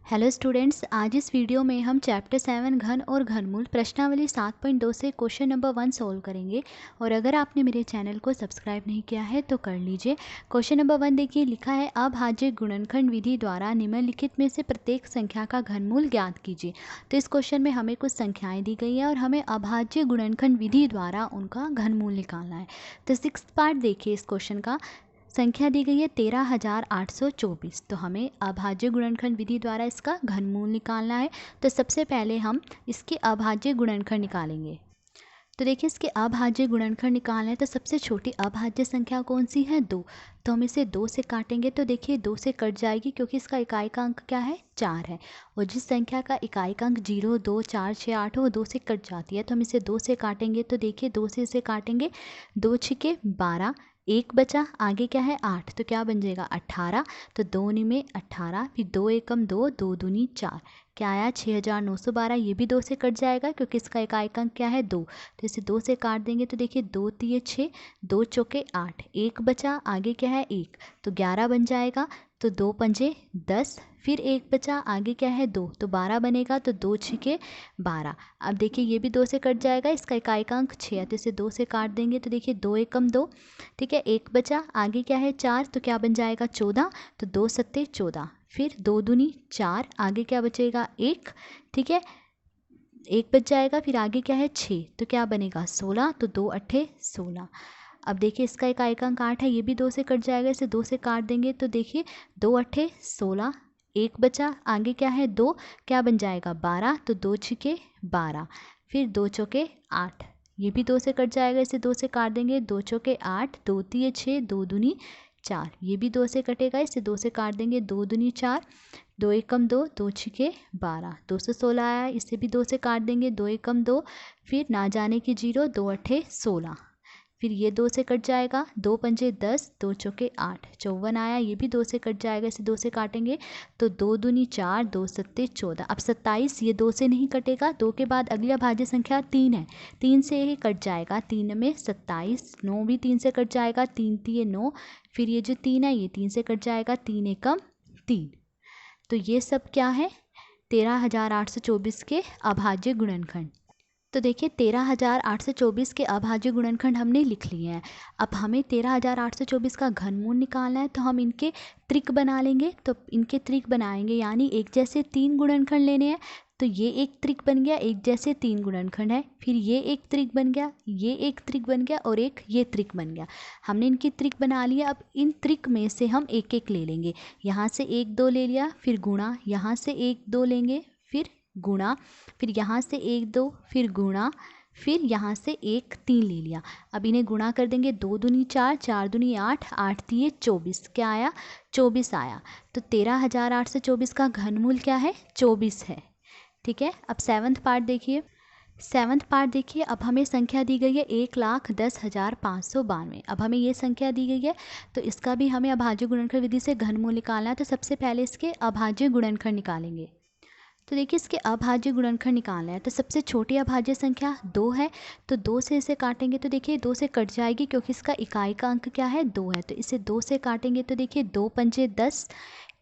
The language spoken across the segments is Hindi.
हेलो स्टूडेंट्स, आज इस वीडियो में हम चैप्टर 7 घन और घनमूल प्रश्नावली 7.2 से क्वेश्चन नंबर 1 सॉल्व करेंगे। और अगर आपने मेरे चैनल को सब्सक्राइब नहीं किया है तो कर लीजिए। क्वेश्चन नंबर 1 देखिए, लिखा है अभाज्य गुणनखंड विधि द्वारा निम्नलिखित में से प्रत्येक संख्या का घनमूल ज्ञात कीजिए। तो इस क्वेश्चन में हमें कुछ संख्याएं दी गई है और हमें अभाज्य गुणनखंड विधि द्वारा उनका घनमूल निकालना है। तो 6th पार्ट देखिए, इस क्वेश्चन का संख्या दी गई है 13,824। तो हमें अभाज्य गुणनखंड विधि द्वारा इसका घनमूल निकालना है। तो सबसे पहले हम इसके अभाज्य गुणनखंड निकालेंगे। तो देखिए, इसके अभाज्य गुणनखंड निकालना है तो सबसे छोटी अभाज्य संख्या कौन सी है? 2। तो हम इसे 2 से काटेंगे तो देखिए 2 से कट जाएगी क्योंकि इसका इकाई का अंक क्या है? 4 है। और जिस संख्या का इकाई का अंक 0, 2, 4, 6, 8 हो 2 से कट जाती है। तो हम इसे 2 से काटेंगे तो देखिए 2 से इसे काटेंगे, 2 छिके 12, एक बचा, आगे क्या है? 8। तो क्या बन जाएगा? 18। तो 2 में 18, फिर 2 एकम 2, 2 दूनी 4, क्या आया? 6,912। ये भी 2 से कट जाएगा क्योंकि इसका इकाई का अंक क्या है? 2। तो इसे 2 से काट देंगे तो देखिए 2 तिये 6, 2 चौके 8, एक बचा, आगे क्या है? 1। तो 11 बन जाएगा। तो 2 पंजे 10, फिर एक बचा, आगे क्या है? 2। तो 12 बनेगा। तो 2 छिके 12। अब देखिए ये भी 2 से कट जाएगा, इसका इकाई का अंक 6 है। तो इसे 2 से काट देंगे तो देखिए 2 एकम 2, ठीक है, एक बचा, आगे क्या है? 4। तो क्या बन जाएगा? 14। तो 2 सत्ते 14, फिर 2 दूनी 4, आगे क्या बचेगा? 1, ठीक है, एक बच जाएगा, फिर आगे क्या है? 6। तो क्या बनेगा? 16। तो 2 अट्ठे 16। अब देखिए इसका इकाई का अंक 8 है, ये भी 2 से कट जाएगा, इसे 2 से काट देंगे तो देखिए 2 अट्ठे 16, एक बचा, आगे क्या है? 2, क्या बन जाएगा? 12। तो 2 छिके 12, फिर 2 चौके 8, ये भी 2 से कट जाएगा, इसे 2 से काट देंगे, 2 चौके 8, 2 तिये 6, 2 दूनी 4, ये भी 2 से कटेगा, इसे 2 से काट देंगे, 2 दूनी 4, 2 एकम 2, 2 छिके 12, 216 आया, इसे भी 2 से काट देंगे, 2 एकम 2, फिर ना जाने की 0, 2 अट्ठे 16, फिर ये 2 से कट जाएगा, 2 पंजे 10, 2 चौके 8, 54 आया, ये भी 2 से कट जाएगा, इसे 2 से काटेंगे तो 2 दूनी 4, 2 सत्ते 14। अब 27 ये 2 से नहीं कटेगा, 2 के बाद अगली अभाज्य संख्या 3 है, 3 से ही कट जाएगा, 3 में 27, 9 भी 3 से कट जाएगा, 3 तिये 9, फिर ये जो 3 है ये 3 से कट जाएगा, 3 एकम 3। तो ये सब क्या है? 13,824 के अभाज्य गुणनखंड। तो देखिए 13,824 के अभाज्य गुणनखंड हमने लिख लिए हैं। अब हमें 13,824 का घनमूल निकालना है तो हम इनके त्रिक बना लेंगे। तो इनके त्रिक बनाएंगे, यानी एक जैसे 3 गुणनखंड लेने हैं। तो ये एक त्रिक बन गया, एक जैसे 3 गुणनखंड है, फिर ये एक त्रिक बन गया, ये एक त्रिक बन गया और एक ये त्रिक बन गया। हमने इनकी त्रिक बना लिया। अब इन त्रिक में से हम एक एक ले लेंगे। यहाँ से 1 2 ले लिया, फिर गुणा, यहाँ से 1 2 लेंगे, फिर गुणा, फिर यहाँ से 1 2, फिर गुणा, फिर यहाँ से 1 3 ले लिया। अब इन्हें गुणा कर देंगे, 2 दूनी 4, 4 दूनी 8, 8 तिये 24, क्या आया? 24 आया। तो 13,824 का घनमूल क्या है? 24 है, ठीक है। अब 7th पार्ट देखिए, 7th पार्ट देखिए। अब हमें संख्या दी गई है 1,10,592। अब हमें ये संख्या दी गई है तो इसका भी हमें अभाज्य गुणनखंड विधि से घनमूल निकालना है। तो सबसे पहले इसके अभाज्य गुणनखंड निकालेंगे। तो देखिए इसके अभाज्य गुणनखंड निकालना है तो सबसे छोटी अभाज्य संख्या 2 है। तो 2 से इसे काटेंगे तो देखिए 2 से कट जाएगी क्योंकि इसका इकाई का अंक क्या है? 2 है। तो इसे 2 से काटेंगे तो देखिए 2 पंजे 10,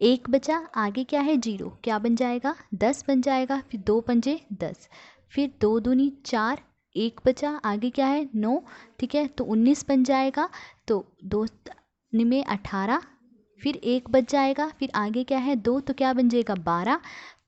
एक बचा, आगे क्या है? 0, क्या बन जाएगा? 10 बन जाएगा, फिर 2 पंजे 10, फिर 2 दूनी 4, एक बचा, आगे क्या है? 9, ठीक है, तो 19 बन जाएगा। तो 2 में 18, फिर एक बच जाएगा, फिर आगे क्या है? 2, तो क्या बन जाएगा? 12।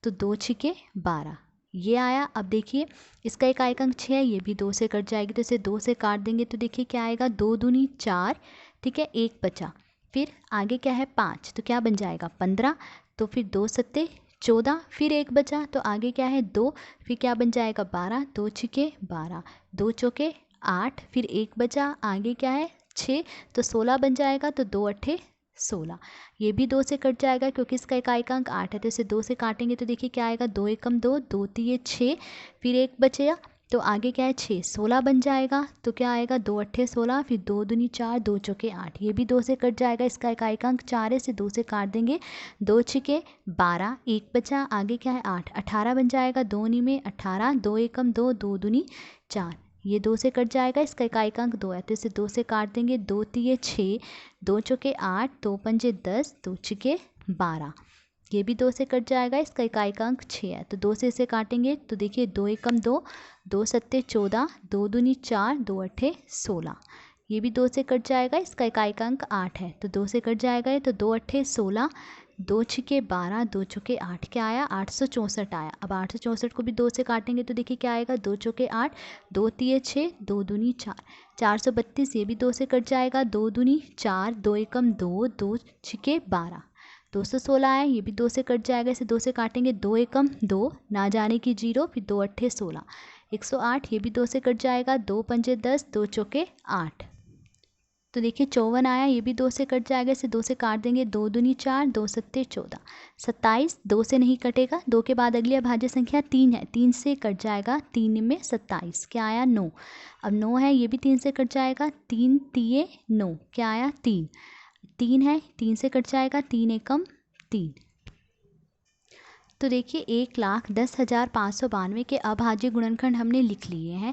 तो 2 छिके 12, ये आया। अब देखिए इसका इकाई का अंक 6 है, ये भी 2 से कट जाएगी तो इसे 2 से काट देंगे तो देखिए क्या आएगा? 2 दूनी 4, ठीक है, एक बचा, फिर आगे क्या है? 5, तो क्या बन जाएगा? 15। तो फिर 2 सत्ते 14, फिर एक बचा, तो आगे क्या है? 2, फिर क्या बन जाएगा? 12, 2 छिके 12, 2 चौके 8, फिर एक बचा, आगे क्या है? 6, तो 16 बन जाएगा। तो 2 अट्ठे 16, ये भी 2 से कट जाएगा क्योंकि इसका इकाई का अंक 8 है। तो इसे 2 से काटेंगे तो देखिए क्या आएगा? 2 एकम 2, 2 तिये 6, फिर एक बचेगा, तो आगे क्या है? 6, 16 बन जाएगा। तो क्या आएगा? 2 अट्ठे 16, फिर 2 दूनी 4, 2 चौके 8, ये भी 2 से कट जाएगा, इसका इकाई का अंक 4 है, इसे 2 से काट देंगे, 2 छिके 12, एक बचा, आगे क्या है? 8, 18 बन जाएगा, 2 नी में 18, 2 एकम 2, 2 दूनी 4, ये 2 से कट जाएगा, इसका इकाई का अंक 2 है। तो इसे 2 से काट देंगे, 2 तिये 6, 2 चौके 8, 2 पंजे 10, 2 छिके 12, ये भी 2 से कट जाएगा, इसका इकाई का अंक 6 है, तो 2 से इसे काटेंगे तो देखिए 2 एकम 2, 2 सत्ते 14, 2 दूनी 4, 2 अट्ठे 16। ये भी 2 से कट जाएगा, इसका इकाई का अंक 8 है, तो 2 से कट जाएगा ये, तो 2 अट्ठे 16, 2 छिके 12, 2 चौके 8, क्या आया 864 आया। अब 864 को भी 2 से काटेंगे तो देखिए क्या आएगा, 2 चौके 8, 2 तिये 6, 2 दूनी 4, 432। ये भी 2 से कट जाएगा, 2 दूनी 4, 2 एकम 2, 2 छिके 12, 216 है। ये भी 2 से कट जाएगा, इसे 2 से काटेंगे, 2 एकम 2, ना जाने की 0, फिर 2 अट्ठे 16, 108। ये भी 2 से कट जाएगा, 2 पंजे 10, 2 चौके 8, तो देखिए 54 आया। ये भी 2 से कट जाएगा, इसे 2 से काट देंगे, 2 दूनी 4, 2 सत्ते 14, 27। 2 से नहीं कटेगा, 2 के बाद अगली अभाज्य संख्या 3 है, 3 से कट जाएगा, 3 में 27, क्या आया 9। अब 9 है, ये भी 3 से कट जाएगा, 3 तिये 9, क्या आया 3। 3 है, 3 से कट जाएगा, 3 एकम 3। तो देखिए 1,10,592 के अभाज्य गुणनखंड हमने लिख लिए हैं।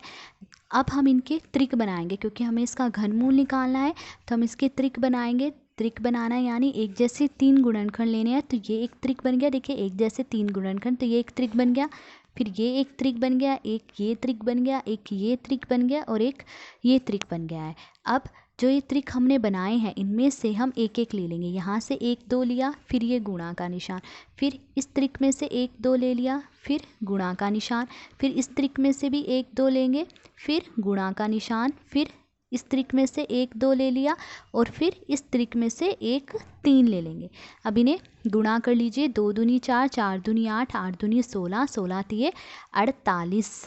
अब हम इनके त्रिक बनाएंगे, क्योंकि हमें इसका घनमूल निकालना है, तो हम इसके त्रिक बनाएंगे। त्रिक बनाना है यानी एक जैसे 3 गुणनखंड लेने हैं, तो ये एक त्रिक बन गया। देखिए एक जैसे 3 गुणनखंड, तो ये एक त्रिक बन गया, फिर ये एक त्रिक बन गया, एक ये त्रिक बन गया, एक ये त्रिक बन गया और एक ये त्रिक बन गया है। अब जो ये त्रिक हमने बनाए हैं इनमें से हम एक एक ले लेंगे। यहाँ से 1 2 लिया, फिर ये गुणा का निशान, फिर इस त्रिक में से 1 2 ले लिया, फिर गुणा का निशान, फिर इस त्रिक में से भी 1 2 लेंगे, फिर गुणा का निशान, फिर इस त्रिक में से 1 2 ले लिया और फिर इस त्रिक में से 1 3 ले लेंगे। अब इन्हें गुणा कर लीजिए, 2 दूनी 4, 4 दूनी 8, 8 दूनी 16, 16 तिये 48।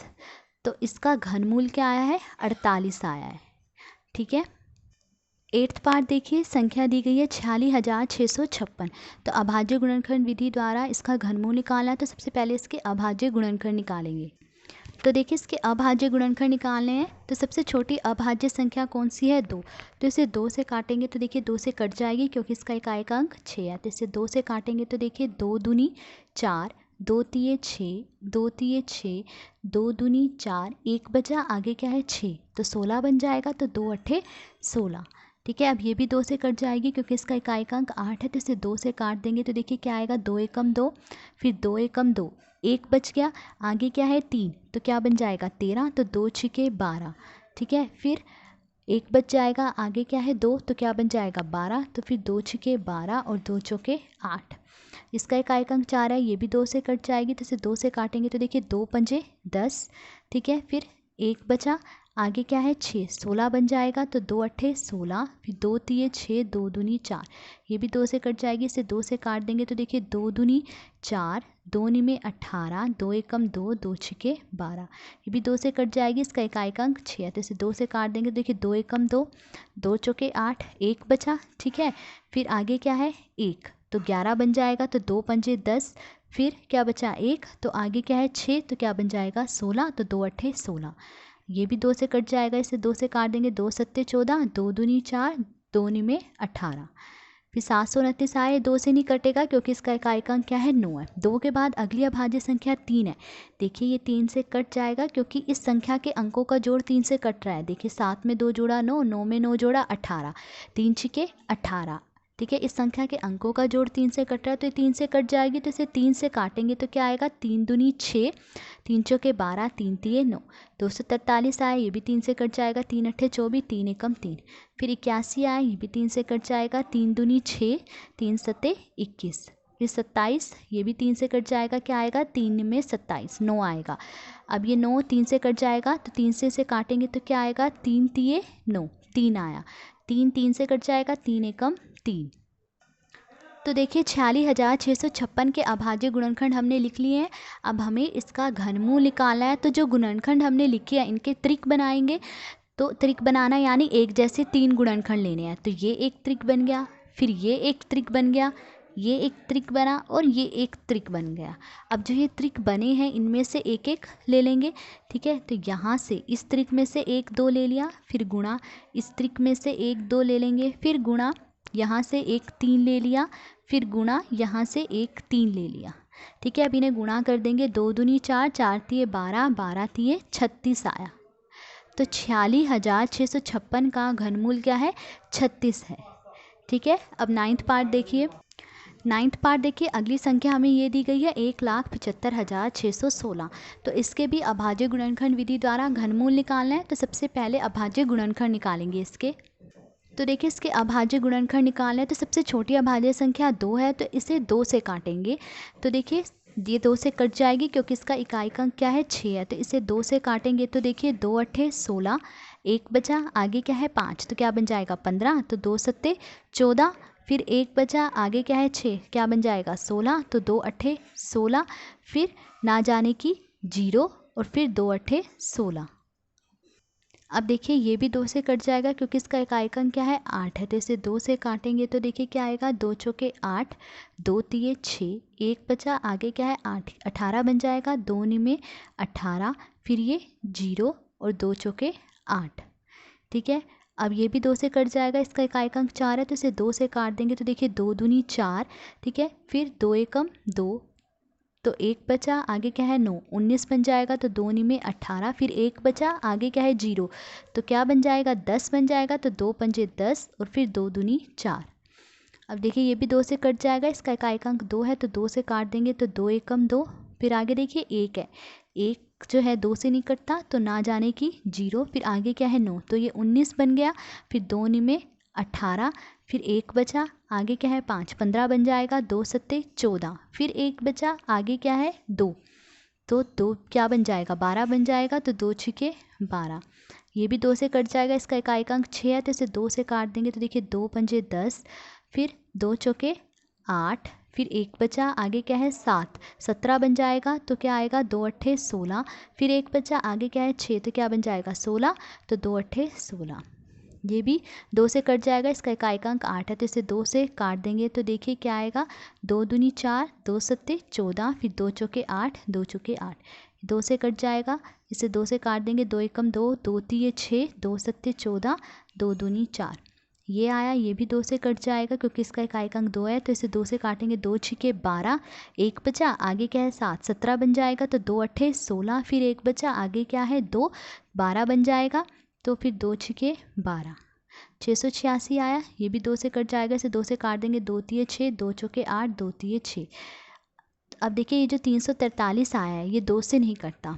तो इसका घनमूल क्या आया है, 48 आया है। ठीक है, 8th पार्ट देखिए, संख्या दी गई है 46,656। तो अभाज्य गुणनखंड विधि द्वारा इसका घनमूल निकालना है, तो सबसे पहले इसके अभाज्य गुणनखंड निकालेंगे। तो देखिए इसके अभाज्य गुणनखंड निकालने हैं, तो सबसे छोटी अभाज्य संख्या कौन सी है, 2। तो इसे 2 से काटेंगे तो देखिए 2 से कट जाएगी, क्योंकि इसका इकाई का अंक 6 है, तो इसे 2 से काटेंगे तो देखिए 2 दूनी 4, 2 तिये 6, 2 तिये 6, 2 दूनी 4, 1 बचा, आगे क्या है 6, तो 16 बन जाएगा, तो 2 अट्ठे 16। ठीक है, अब ये भी 2 से कट जाएगी, क्योंकि इसका इकाई का अंक 8 है, तो इसे 2 से काट देंगे तो देखिए क्या आएगा, 2 एकम 2, फिर 2 एकम 2, 1 बच गया, आगे क्या है 3, तो क्या बन जाएगा 13, तो 2 छिके 12। ठीक है, फिर 1 बच जाएगा, आगे क्या है 2, तो क्या बन जाएगा 12, तो फिर 2 छिके 12 और 2 चौके 8। इसका इकाई का अंक 4 है, ये भी 2 से कट जाएगी, तो इसे 2 से काटेंगे तो देखिए 2 पंजे 10। ठीक है, फिर 1 बचा, आगे क्या है 6, 16 बन जाएगा, तो 2 अट्ठे 16, फिर 2 तिये 6, 2 दूनी 4, ये भी 2 से कट जाएगी, इसे 2 से काट देंगे तो देखिए 2 दूनी 4, 2 नी में 18, 2 एकम 2, 2 छिके 12, ये भी 2 से कट जाएगी, इसका इकाई का अंक 6 है, तो इसे 2 से काट देंगे तो देखिए 2 एकम 2, 2 चौके 8, 1 बचा। ठीक है, फिर आगे क्या है 1, तो 11 बन जाएगा, तो 2 पंजे 10, फिर क्या बचा 1, तो आगे क्या है 6, तो क्या बन जाएगा 16, तो 2 अट्ठे 16। ये भी 2 से कट जाएगा, इसे 2 से काट देंगे, 2 सत्ते 14, 2 दूनी 4, 2 नी में 18, फिर 729 आए, 2 से नहीं कटेगा, क्योंकि इसका इकाई का अंक क्या है 9 है। 2 के बाद अगली अभाज्य संख्या 3 है, देखिए ये 3 से कट जाएगा, क्योंकि इस संख्या के अंकों का जोड़ 3 से कट रहा है। देखिए 7 में 2 जोड़ा 9, 9 में 9 जोड़ा 18, 3 छिके 18। ठीक है, इस संख्या के अंकों का जोड़ 3 से कट रहा है, तो ये 3 से कट जाएगी, तो इसे 3 से काटेंगे तो क्या आएगा, 3 दूनी 6, 3 चौके 12, 3 तिये 9, 243 आया, ये भी 3 से कट जाएगा, 3 अट्ठे 24, 3 एकम 3, फिर 81 आया, ये भी 3 से कट जाएगा, 3 दूनी 6, 3 सत्ते 21, फिर 27, ये भी 3 से कट जाएगा, क्या आएगा 3 में 27, 9 आएगा। अब ये 9 3 से कट जाएगा, तो 3 से इसे काटेंगे तो क्या आएगा, 3 तिये 9, 3 आया, 3 3 से कट जाएगा, 3 एकम 3। तो देखिए 46,656 के अभाज्य गुणनखंड हमने लिख लिए हैं। अब हमें इसका घनमूल निकालना है, तो जो गुणनखंड हमने लिखे हैं इनके त्रिक बनाएंगे। तो त्रिक बनाना यानी एक जैसे 3 गुणनखंड लेने हैं, तो ये एक त्रिक बन गया, फिर ये एक त्रिक बन गया, ये एक त्रिक बना और ये एक त्रिक बन गया। अब जो ये त्रिक बने हैं इनमें से एक एक ले लेंगे। ठीक है, तो यहाँ से इस त्रिक में से 1 2 ले लिया, फिर गुणा, इस त्रिक में से 1 2 ले लेंगे, फिर गुणा, यहाँ से 1 3 ले लिया, फिर गुणा, यहाँ से 1 3 ले लिया। ठीक है, अब इन्हें गुणा कर देंगे, 2 दूनी 4, 4 तिये 12, 12 तिये 36 आया। तो 46,656 का घनमूल क्या है, 36 है। ठीक है, अब 9th पार्ट देखिए, नाइन्थ पार्ट देखिए, अगली संख्या हमें ये दी गई है 1,75,616। तो इसके भी अभाज्य गुणनखंड विधि द्वारा घनमूल निकालना है। तो सबसे पहले अभाज्य गुणनखंड निकालेंगे इसके। तो देखिए इसके अभाज्य गुणनखंड निकालना है, तो सबसे छोटी अभाज्य संख्या 2 है, तो इसे 2 से काटेंगे। तो देखिए ये 2 से कट जाएगी क्योंकि इसका इकाई अंक क्या है 6 है, तो इसे 2 से काटेंगे। तो देखिए 2 अट्ठे 16, 1 बचा, आगे क्या है 5, तो क्या बन जाएगा 15, तो 2 सत्ते 14, फिर 1 बचा, आगे क्या है 6, क्या बन जाएगा 16, तो 2 अट्ठे 16, फिर ना जाने की 0 और फिर 2 अट्ठे 16। अब देखिए ये भी 2 से कट जाएगा क्योंकि इसका इकाई अंक क्या है 8 है, तो इसे 2 से काटेंगे। तो देखिए क्या आएगा 2 चौके 8, 2 तिये 6, 1 बचा, आगे क्या है 8, 18 बन जाएगा, 2 निमे 18, फिर ये 0 और 2 चौके 8। ठीक है, अब ये भी 2 से कट जाएगा, इसका इकाई अंक 4 है, तो इसे 2 से काट देंगे। तो देखिए 2 दूनी 4, ठीक है, फिर 2 एकम 2, तो 1 बचा, आगे क्या है 9, 19 बन जाएगा, तो 2 निमे 18, फिर 1 बचा, आगे क्या है 0, तो क्या बन जाएगा 10 बन जाएगा, तो 2 पंजे 10 और फिर 2 दूनी 4। अब देखिए ये भी 2 से कट जाएगा, इसका इकाई अंक 2 है, तो 2 से काट देंगे। तो 2 एकम 2, फिर आगे देखिए 1 है, 1 जो है 2 से नहीं कटता, तो ना जाने की 0, फिर आगे क्या है 9, तो ये 19 बन गया, फिर 2 निमे 18, फिर 1 बचा, आगे क्या है 5, 15 बन जाएगा, 2 सत्ते 14, फिर 1 बचा, आगे क्या है 2, तो 2 क्या बन जाएगा 12 बन जाएगा, तो 2 छिके 12। ये भी 2 से कट जाएगा, इसका इकाई अंक 6 है, तो इसे 2 से काट देंगे। तो देखिए 2 पंजे 10, फिर 2 चौके 8, फिर 1 बचा, आगे क्या है 7, 17 बन जाएगा, तो क्या आएगा 2 अट्ठे 16, फिर 1 बचा, आगे क्या है 6, तो क्या बन जाएगा 16, तो 2 अट्ठे 16। ये भी 2 से कट जाएगा, इसका इकाई अंक 8 है, तो इसे 2 से काट देंगे। तो देखिए क्या आएगा 2 दूनी 4, 2 सत्ते 14, फिर 2 चौके 8, 2 चौके 8, 2 से कट जाएगा, इसे 2 से काट देंगे। 2 एकम 2, 2 तिये 6, 2 सत्ते 14, 2 दूनी 4, ये आया, ये भी 2 से कट जाएगा क्योंकि इसका इकाई अंक 2 है, तो इसे 2 से काटेंगे। 2 छिके 12, 1 बचा, आगे क्या है 7, 17 बन जाएगा, तो 2 अट्ठे 16, फिर 1 बचा, आगे क्या है 2, 12 बन जाएगा, तो फिर 2 छिके 12, 686 आया, ये भी 2 से कट जाएगा, इसे 2 से काट देंगे। 2 तिये 6, 2 चौके 8, 2 तिये 6। अब देखिए ये जो 343 आया है ये 2 से नहीं कटता,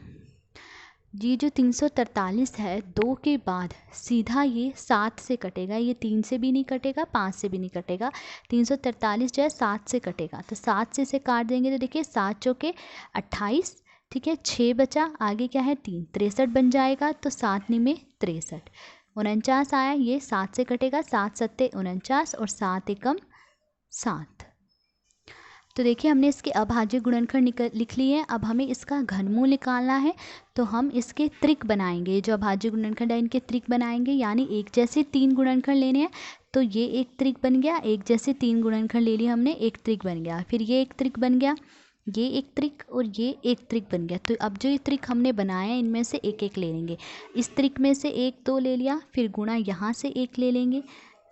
ये जो 343 है 2 के बाद सीधा ये 7 से कटेगा, ये 3 से भी नहीं कटेगा, 5 से भी नहीं कटेगा, 343 जो है 7 से कटेगा, तो 7 से इसे काट देंगे। तो देखिए 7 चौके 28, ठीक है, 6 बचा, आगे क्या है 3, 63 बन जाएगा, तो 7 निमे 63, 49 आया, ये 7 से कटेगा, 7 सत्ते 49 और 7 एकम 7। तो देखिए हमने इसके अभाज्य गुणनखंड लिख लिए हैं, अब हमें इसका घनमूल निकालना है। तो हम इसके त्रिक बनाएंगे, जो अभाज्य गुणनखंड है इनके त्रिक बनाएंगे, यानी एक जैसे 3 गुणनखंड लेने हैं। तो ये एक त्रिक बन गया, एक जैसे 3 गुणनखंड ले लिया हमने, एक त्रिक बन गया, फिर ये एक त्रिक बन गया, ये एक त्रिक और ये एक त्रिक बन गया। तो अब जो ये त्रिक हमने बनाया है इनमें से एक एक ले लेंगे। इस त्रिक में से 1 2 ले लिया, फिर गुणा यहाँ से 1 ले लेंगे,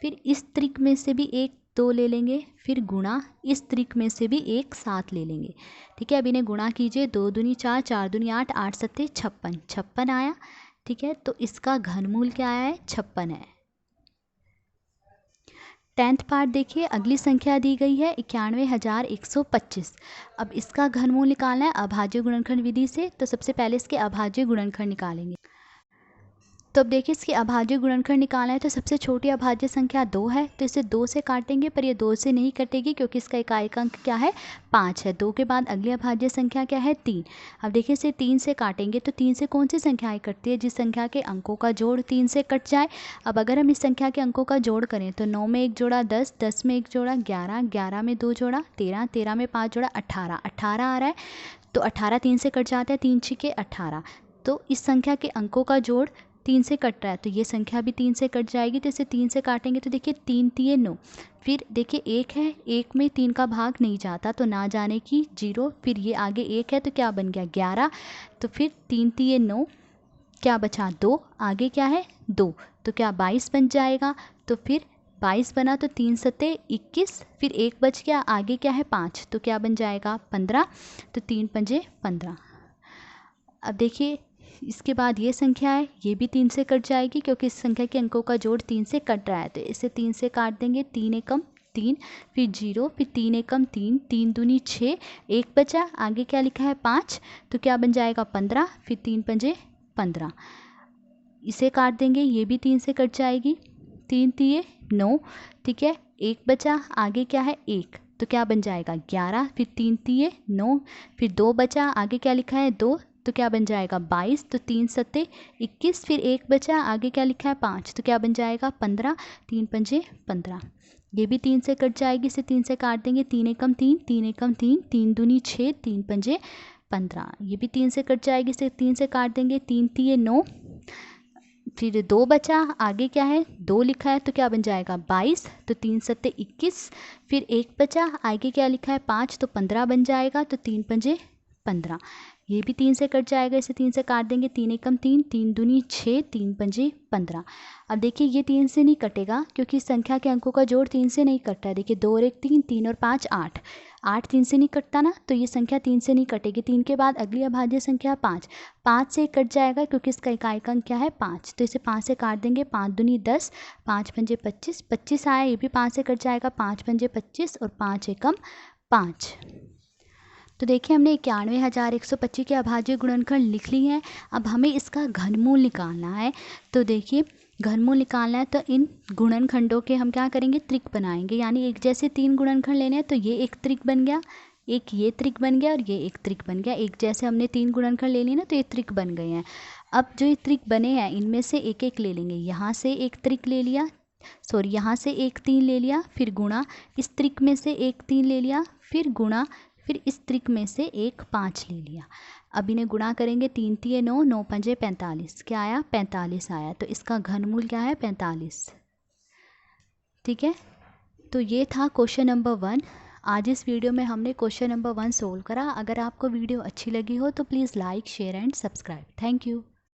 फिर इस त्रिक में से भी 1 2 ले लेंगे, फिर गुणा इस त्रिक में से भी 1 7 ले लेंगे। ठीक है, अब इन्हें गुणा कीजिए, 2 दूनी 4, 4 दूनी 8, 8 सत्ते 56, 56 आया। ठीक है, तो इसका घनमूल क्या आया है 56 है। 10th पार्ट देखिए, अगली संख्या दी गई है 91,125। अब इसका घनमूल निकालना है अभाज्य गुणनखंड विधि से। तो सबसे पहले इसके अभाज्य गुणनखंड निकालेंगे। तो अब देखिए इसके अभाज्य गुणनखंड निकालना है, तो सबसे छोटी अभाज्य संख्या 2 है, तो इसे 2 से काटेंगे, पर ये 2 से नहीं कटेगी क्योंकि इसका इकाई अंक क्या है 5 है। 2 के बाद अगली अभाज्य संख्या क्या है 3। अब देखिए इसे 3 से काटेंगे, तो 3 से कौन सी संख्याएं कटती है, जिस संख्या के अंकों का जोड़ 3 से कट जाए। अब अगर हम इस संख्या के अंकों का जोड़ करें तो 9 में 1 जोड़ा 10, 10 में 1 जोड़ा 11, 11 में 2 जोड़ा 13, 13 में 5 जोड़ा 18, 18 आ रहा है। तो 18 3 से कट जाता है, 3 छिके 18। तो इस संख्या के अंकों का जोड़ 3 से कट रहा है, तो ये संख्या भी 3 से कट जाएगी, तो इसे 3 से काटेंगे। तो देखिए 3 तिये 9, फिर देखिए 1 है, 1 में 3 का भाग नहीं जाता, तो ना जाने की 0, फिर ये आगे 1 है, तो क्या बन गया 11, तो फिर 3 तिये 9, क्या बचा 2, आगे क्या है 2, तो क्या 22 बन जाएगा। तो फिर 22 बना, तो 3 सत्ते 21, फिर 1 बच गया, आगे क्या है 5, तो क्या बन जाएगा 15, तो 3 पंजे 15। अब देखिए इसके बाद ये संख्या है, ये भी 3 से कट जाएगी क्योंकि इस संख्या के अंकों का जोड़ 3 से कट रहा है, तो इसे 3 से काट देंगे। 3 एकम 3, फिर 0, फिर 3 एकम 3, 3 दूनी 6, 1 बचा, आगे क्या लिखा है 5, तो क्या बन जाएगा 15, फिर 3 पंजे 15। इसे काट देंगे, ये भी 3 से कट जाएगी, 3 तिये 9, ठीक है। 1 बचा, आगे क्या है 1, तो क्या बन जाएगा 11, फिर 3 तिये 9, फिर 2 बचा, आगे क्या लिखा है 2, तो क्या बन जाएगा 22, तो 3 सत्ते 21, फिर 1 बचा, आगे क्या लिखा है 5, तो क्या बन जाएगा 15, 3 पंजे 15। ये भी 3 से कट जाएगी, इसे 3 से काट देंगे, 3 एकम 3, 3 एकम 3, 3 दूनी 6, 3 पंजे 15। ये भी 3 से कट जाएगी, इसे 3 से काट देंगे, 3 तिये 9, फिर 2 बचा, आगे क्या है 2 लिखा है, तो क्या बन जाएगा 22, तो 3 सत्ते 21, फिर 1 बचा, आगे क्या लिखा है 5, तो 15 बन जाएगा, तो 3 पंजे 15। ये भी 3 से कट जाएगा, इसे 3 से काट देंगे, 3 एकम 3, 3 दूनी 6, 3 पंजे 15। अब देखिए ये 3 से नहीं कटेगा क्योंकि संख्या के अंकों का जोड़ 3 से नहीं कटता है। देखिए 2 और 1 3, 3 और 5 8, 8 3 से नहीं कटता ना, तो ये संख्या 3 से नहीं कटेगी। 3 के बाद अगली अभाज्य संख्या 5, 5 से कट जाएगा क्योंकि इसका इकाई का अंक क्या है 5, तो इसे 5 से काट देंगे, 5 दूनी 10, 5 पंजे 25, 25 आया, ये भी 5 से कट जाएगा, 5 पंजे 25 और 5 एकम 5। तो देखिए हमने 91,125 के अभाज्य गुणनखंड लिख ली हैं। अब हमें इसका घनमूल निकालना है। तो देखिए घनमूल निकालना है तो इन गुणनखंडों के हम क्या करेंगे, त्रिक बनाएंगे। यानी एक जैसे 3 गुणनखंड लेने हैं तो ये एक त्रिक बन गया, एक ये त्रिक बन गया और ये एक त्रिक बन गया। एक जैसे हमने 3 गुणनखंड ले लिए ना तो ये त्रिक बन गए हैं। अब जो ये त्रिक बने हैं इनमें से एक एक ले लेंगे। यहाँ से एक त्रिक ले लिया, सॉरी यहाँ से एक 3 ले लिया, फिर गुणा, इस त्रिक में से एक 3 ले लिया, फिर गुणा, फिर इस त्रिक में से एक 5 ले लिया। अब इन्हें गुणा करेंगे, 3 तिये 9, 9 पंजे 45, क्या आया 45 आया। तो इसका घनमूल क्या है 45, ठीक है। तो ये था क्वेश्चन नंबर 1। आज इस वीडियो में हमने क्वेश्चन नंबर 1 सोल्व करा। अगर आपको वीडियो अच्छी लगी हो तो please like share and subscribe. Thank you.